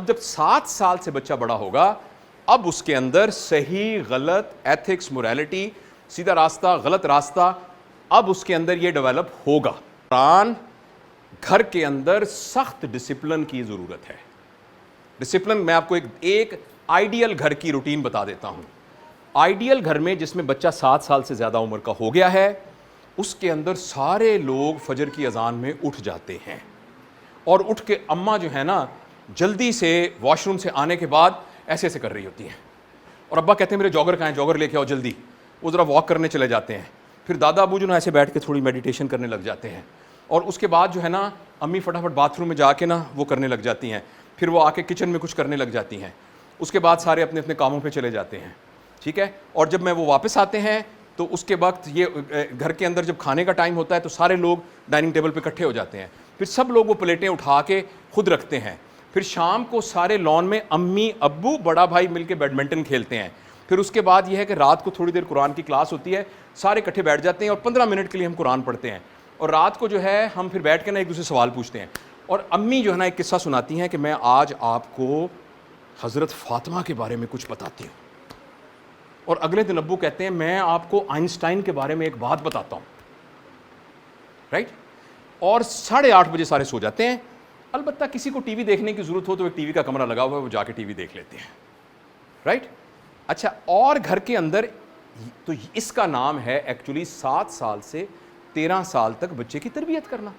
جب 7 سال سے بچہ بڑا ہوگا اب اس کے اندر صحیح غلط ایتھکس موریلٹی سیدھا راستہ غلط راستہ اب اس کے اندر یہ ڈیولپ ہوگا. قرآن گھر کے اندر سخت ڈسپلن کی ضرورت ہے. ڈسپلن میں آپ کو ایک آئیڈیل گھر کی روٹین بتا دیتا ہوں. آئیڈیل گھر میں جس میں بچہ 7 سال سے زیادہ عمر کا ہو گیا ہے اس کے اندر سارے لوگ فجر کی اذان میں اٹھ جاتے ہیں اور اٹھ کے اماں جو ہے نا جلدی سے واش روم سے آنے کے بعد ایسے ایسے کر رہی ہوتی ہیں اور ابا کہتے ہیں میرے جاگر کہاں ہیں, جاگر لے کے آؤ جلدی. وہ ذرا واک کرنے چلے جاتے ہیں. پھر دادا ابو جو نا ایسے بیٹھ کے تھوڑی میڈیٹیشن کرنے لگ جاتے ہیں اور اس کے بعد جو ہے نا امی فٹافٹ باتھ روم میں جا کے نا وہ کرنے لگ جاتی ہیں. پھر وہ آ کے کچن میں کچھ کرنے لگ جاتی ہیں. اس کے بعد سارے اپنے اپنے کاموں پہ چلے جاتے ہیں. ٹھیک ہے. اور جب میں وہ واپس آتے ہیں تو اس کے وقت یہ گھر کے اندر جب کھانے کا ٹائم ہوتا ہے تو سارے لوگ ڈائننگ ٹیبل پہ اکٹھے ہو جاتے ہیں. پھر سب لوگ وہ پلیٹیں اٹھا کے خود رکھتے ہیں. پھر شام کو سارے لان میں امی ابو بڑا بھائی مل کے بیڈمنٹن کھیلتے ہیں. پھر اس کے بعد یہ ہے کہ رات کو تھوڑی دیر قرآن کی کلاس ہوتی ہے, سارے اکٹھے بیٹھ جاتے ہیں اور 15 منٹ کے لیے ہم قرآن پڑھتے ہیں. اور رات کو جو ہے ہم پھر بیٹھ کے نا ایک دوسرے سوال پوچھتے ہیں. اور امی جو ہے نا ایک قصہ سناتی ہیں کہ میں آج آپ کو حضرت فاطمہ کے بارے میں کچھ بتاتی ہوں. اور اگلے دن ابو کہتے ہیں میں آپ کو آئنسٹائن کے بارے میں ایک بات بتاتا ہوں. رائٹ. اور 8:30 بجے سارے سو جاتے ہیں. البتہ کسی کو ٹی وی دیکھنے کی ضرورت ہو تو ایک ٹی وی کا کمرہ لگا ہوا ہے, وہ جا کے ٹی وی دیکھ لیتے ہیں. رائٹ. اچھا, اور گھر کے اندر تو اس کا نام ہے ایکچولی 7 سال سے 13 سال تک بچے کی تربیت کرنا,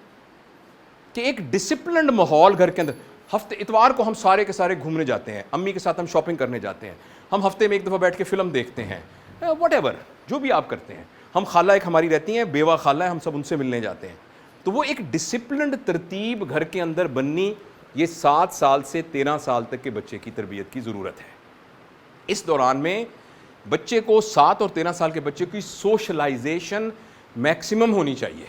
کہ ایک ڈسپلنڈ ماحول گھر کے اندر. ہفتے اتوار کو ہم سارے کے سارے گھومنے جاتے ہیں, امی کے ساتھ ہم شاپنگ کرنے جاتے ہیں, ہم ہفتے میں ایک دفعہ بیٹھ کے فلم دیکھتے ہیں, واٹ ایور جو بھی آپ کرتے ہیں. ہم خالہ ایک ہماری رہتی ہیں, بیوہ خالہ ہے, ہم سب ان سے ملنے جاتے ہیں. تو وہ ایک ڈسپلنڈ ترتیب گھر کے اندر بننی یہ 7 سال سے 13 سال تک کے بچے کی تربیت کی ضرورت ہے. اس دوران میں بچے کو 7 اور 13 سال کے بچے کی سوشلائزیشن میکسیمم ہونی چاہیے.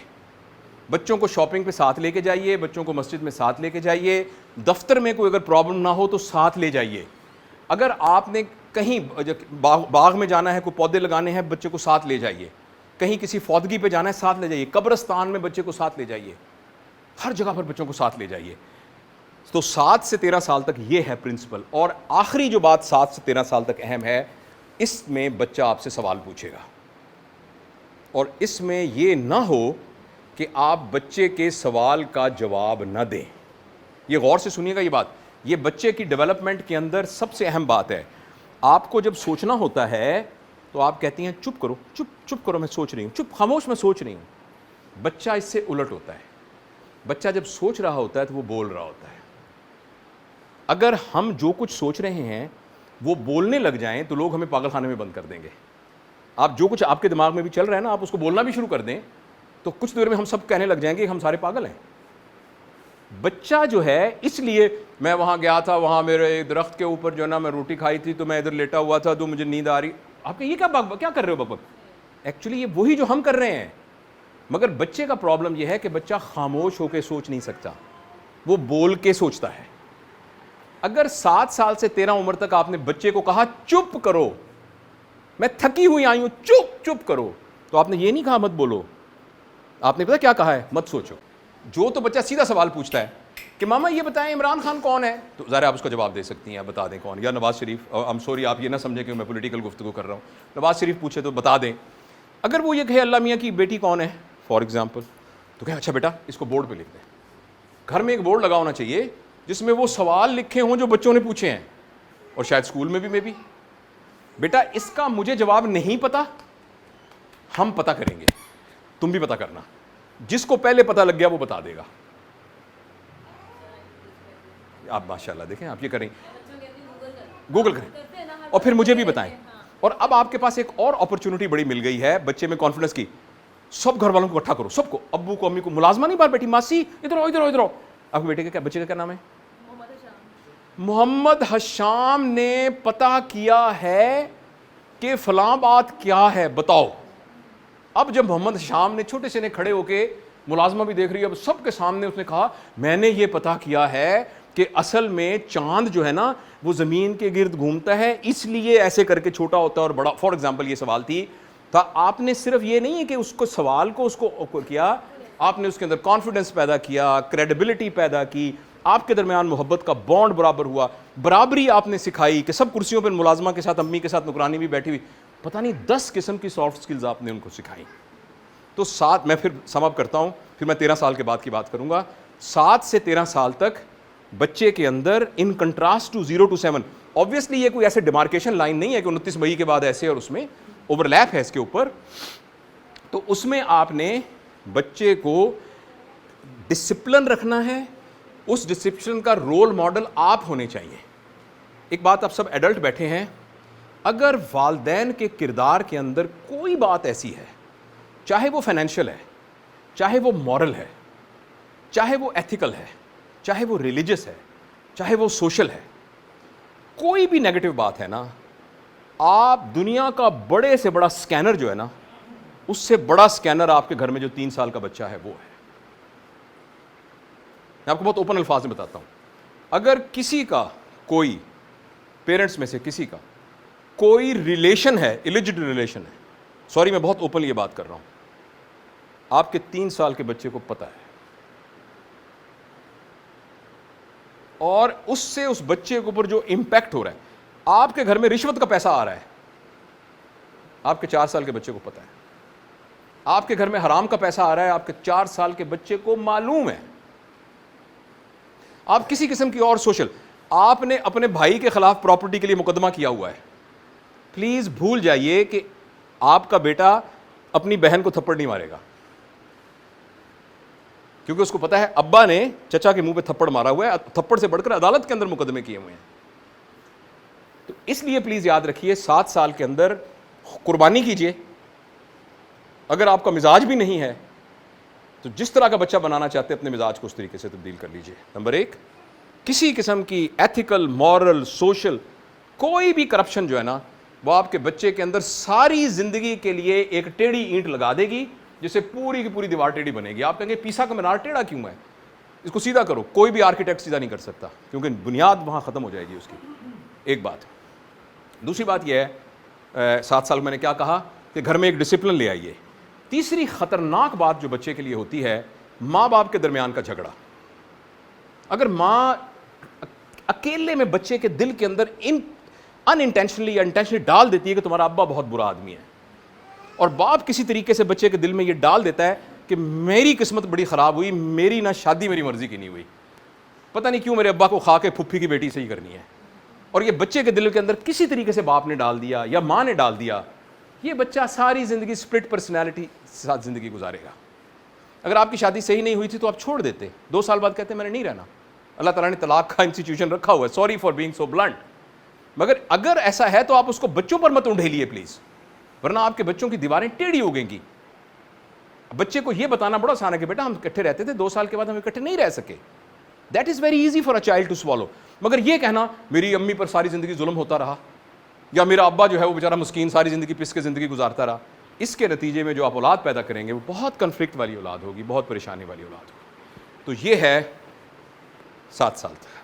بچوں کو شاپنگ پہ ساتھ لے کے جائیے, بچوں کو مسجد میں ساتھ لے کے جائیے, دفتر میں کوئی اگر پرابلم نہ ہو تو ساتھ لے جائیے. اگر آپ نے کہیں باغ میں جانا ہے, کوئی پودے لگانے ہیں, بچے کو ساتھ لے جائیے. کہیں کسی فوتگی پہ جانا ہے ساتھ لے جائیے. قبرستان میں بچے کو ساتھ لے جائیے. ہر جگہ پر بچوں کو ساتھ لے جائیے. تو 7 سے 13 سال تک یہ ہے پرنسپل. اور آخری جو بات 7 سے 13 سال تک اہم ہے, اس میں بچہ آپ سے سوال پوچھے گا اور اس میں یہ نہ ہو کہ آپ بچے کے سوال کا جواب نہ دیں. یہ غور سے سنیے گا یہ بات, یہ بچے کی ڈیولپمنٹ کے اندر سب سے اہم بات ہے. آپ کو جب سوچنا ہوتا ہے تو آپ کہتی ہیں چپ کرو, چپ کرو, میں سوچ رہی ہوں, چپ خاموش, میں سوچ رہی ہوں. بچہ اس سے الٹ ہوتا ہے. بچہ جب سوچ رہا ہوتا ہے تو وہ بول رہا ہوتا ہے. اگر ہم جو کچھ سوچ رہے ہیں وہ بولنے لگ جائیں تو لوگ ہمیں پاگل خانے میں بند کر دیں گے. آپ جو کچھ آپ کے دماغ میں بھی چل رہا ہے نا, آپ اس کو بولنا بھی شروع کر دیں تو کچھ دیر میں ہم سب کہنے لگ جائیں گے کہ ہم سارے پاگل ہیں. بچہ جو ہے, اس لیے میں وہاں گیا تھا, وہاں میرے درخت کے اوپر جو ہے نا میں روٹی کھائی تھی تو میں ادھر لیٹا ہوا تھا تو مجھے نیند آ رہی. آپ کہ یہ کیا کر رہے ہو بک. ایکچولی یہ وہی جو ہم کر رہے ہیں, مگر بچے کا پرابلم یہ ہے کہ بچہ خاموش ہو کے سوچ نہیں سکتا, وہ بول کے سوچتا ہے. اگر 7 سال سے 13 عمر تک آپ نے بچے کو کہا چپ کرو, میں تھکی ہوئی آئی ہوں, چپ کرو, تو آپ نے یہ نہیں کہا مت بولو, آپ نے پتا کیا کہا ہے, مت سوچو. جو تو بچہ سیدھا سوال پوچھتا ہے کہ ماما یہ بتائیں عمران خان کون ہے, تو ظاہر آپ اس کا جواب دے سکتی ہیں, بتا دیں کون, یا نواز شریف. I'm sorry آپ یہ نہ سمجھیں کہ میں پولیٹیکل گفتگو کر رہا ہوں, نواز شریف پوچھے تو بتا دیں. اگر وہ یہ کہے اللہ میاں کی بیٹی کون ہے فار ایگزامپل, تو کہیں اچھا بیٹا اس کو بورڈ پہ لکھ دیں. گھر میں ایک بورڈ لگا ہونا چاہیے جس میں وہ سوال لکھے ہوں جو بچوں نے پوچھے ہیں, اور شاید اسکول میں بھی بیٹا اس کا مجھے جواب نہیں پتا, ہم پتہ کریں گے, تم بھی پتہ کرنا. جس کو پہلے پتہ لگ گیا وہ بتا دے گا. آپ ماشاءاللہ دیکھیں, آپ یہ کریں, گوگل کریں اور پھر مجھے بھی بتائیں. اور اب آپ کے پاس ایک اور اپرچونٹی بڑی مل گئی ہے بچے میں کانفیڈنس کی. سب گھر والوں کو اکٹھا کرو, سب کو, ابو کو, امی کو, ملازمہ نہیں بار بیٹھی, ماسی ادھر آؤ. آپ کے بیٹے کا بچے کا کیا نام ہے؟ محمد حشام نے پتہ کیا ہے کہ فلاں بات کیا ہے, بتاؤ. اب جب محمد حشام نے چھوٹے سے نے کھڑے ہو کے, ملازمہ بھی دیکھ رہی ہے, اب سب کے سامنے اس نے کہا میں نے یہ پتہ کیا ہے کہ اصل میں چاند جو ہے نا وہ زمین کے گرد گھومتا ہے, اس لیے ایسے کر کے چھوٹا ہوتا ہے اور بڑا. فار ایگزامپل یہ سوال تھی, تو آپ نے صرف یہ نہیں ہے کہ اس کو سوال کو اس کو کیا, آپ نے اس کے اندر کانفیڈنس پیدا کیا, کریڈیبلٹی پیدا کی, آپ کے درمیان محبت کا بانڈ برابر ہوا, برابری آپ نے سکھائی کہ سب کرسیوں پر ملازمہ کے ساتھ, امی کے ساتھ نگرانی بھی بیٹھی ہوئی, پتہ نہیں 10 قسم کی سافٹ سکلز آپ نے ان کو سکھائی. تو 7, میں پھر سم اپ کرتا ہوں, پھر میں 13 سال کے بعد کی بات کروں گا. 7 سے 13 سال تک بچے کے اندر in contrast to 0 to 7, obviously یہ کوئی ایسے ڈیمارکیشن لائن نہیں ہے کہ 29 مئی کے بعد ایسے اور اس میں اوور لیپ ہے اس کے اوپر. تو اس میں آپ نے بچے کو ڈسپلن رکھنا ہے, اس ڈسپلن کا رول ماڈل آپ ہونے چاہیے. ایک بات, آپ سب ایڈلٹ بیٹھے ہیں, اگر والدین کے کردار کے اندر کوئی بات ایسی ہے, چاہے وہ فائنینشیل ہے, چاہے وہ مورل ہے, چاہے وہ ایتھیکل ہے, چاہے وہ ریلیجس ہے, چاہے وہ سوشل ہے, کوئی بھی نیگیٹو بات ہے نا, آپ دنیا کا بڑے سے بڑا سکینر جو ہے نا, اس سے بڑا سکینر آپ کے گھر میں جو 3 سال کا بچہ ہے وہ ہے. میں آپ کو بہت اوپن الفاظ میں بتاتا ہوں, اگر کسی کا کوئی پیرنٹس میں سے کسی کا کوئی ریلیشن ہے, ایلیجڈ ریلیشن ہے, سوری میں بہت اوپن یہ بات کر رہا ہوں, آپ کے 3 سال کے بچے کو پتہ ہے, اور اس سے اس بچے کے اوپر جو امپیکٹ ہو رہا ہے, آپ کے گھر میں رشوت کا پیسہ آ رہا ہے, آپ کے 4 سال کے بچے کو پتہ ہے, آپ کے گھر میں حرام کا پیسہ آ رہا ہے, آپ کے 4 سال کے بچے کو معلوم ہے, آپ کسی قسم کی اور سوشل, آپ نے اپنے بھائی کے خلاف پراپرٹی کے لیے مقدمہ کیا ہوا ہے, پلیز بھول جائیے کہ آپ کا بیٹا اپنی بہن کو تھپڑ نہیں مارے گا, کیونکہ اس کو پتا ہے ابا نے چچا کے منہ پہ تھپڑ مارا ہوا ہے, تھپڑ سے بڑھ کر عدالت کے اندر مقدمے کیے ہوئے ہیں. تو اس لیے پلیز یاد رکھیے 7 سال کے اندر قربانی کیجئے. اگر آپ کا مزاج بھی نہیں ہے تو جس طرح کا بچہ بنانا چاہتے ہیں اپنے مزاج کو اس طریقے سے تبدیل کر لیجئے. نمبر 1, کسی قسم کی ایتھیکل, مورل, سوشل کوئی بھی کرپشن جو ہے نا, وہ آپ کے بچے کے اندر ساری زندگی کے لیے ایک ٹیڑھی اینٹ لگا دے گی, جس سے پوری کی پوری دیوار ٹیڑھی بنے گی. آپ کہیں گے پیسا کا مینار ٹیڑھا کیوں ہے, اس کو سیدھا کرو. کوئی بھی آرکیٹیکٹ سیدھا نہیں کر سکتا, کیونکہ بنیاد وہاں ختم ہو جائے گی اس کی. ایک بات. دوسری بات یہ ہے, 7 سال میں نے کیا کہا کہ گھر میں ایک ڈسپلن لے آئیے. تیسری خطرناک بات جو بچے کے لیے ہوتی ہے, ماں باپ کے درمیان کا جھگڑا. اگر ماں اکیلے میں بچے کے دل کے اندر ان انٹینشنلی یا انٹینشنلی ڈال دیتی ہے کہ تمہارا ابا بہت برا آدمی ہے, اور باپ کسی طریقے سے بچے کے دل میں یہ ڈال دیتا ہے کہ میری قسمت بڑی خراب ہوئی, میری نہ شادی میری مرضی کی نہیں ہوئی, پتہ نہیں کیوں میرے ابا کو کھا کے پھپھی کی بیٹی سے ہی کرنی ہے, اور یہ بچے کے دل کے اندر کسی طریقے سے باپ نے ڈال دیا یا ماں نے ڈال دیا, یہ بچہ ساری زندگی سپلٹ پرسنالٹی کے ساتھ زندگی گزارے گا. اگر آپ کی شادی صحیح نہیں ہوئی تھی تو آپ چھوڑ دیتے, 2 سال بعد کہتے میں نے نہیں رہنا. اللہ تعالیٰ نے طلاق کا انسٹیٹیوشن رکھا ہوا ہے, sorry for being so blunt. مگر اگر ایسا ہے تو آپ اس کو بچوں پر مت انڈھیلیے پلیز, ورنہ آپ کے بچوں کی دیواریں ٹیڑھی ہو گئیں گی. بچے کو یہ بتانا بڑا آسان ہے کہ بیٹا ہم اکٹھے رہتے تھے, 2 سال کے بعد ہم اکٹھے نہیں رہ سکے. That is very easy for a child to swallow. مگر یہ کہنا میری امی پر ساری زندگی ظلم ہوتا رہا, یا میرا ابا جو ہے وہ بیچارہ مسکین ساری زندگی پس کے زندگی گزارتا رہا, اس کے نتیجے میں جو آپ اولاد پیدا کریں گے وہ بہت کنفلکٹ والی اولاد ہوگی, بہت پریشانی والی اولاد ہوگی. تو یہ ہے 7 سال تک.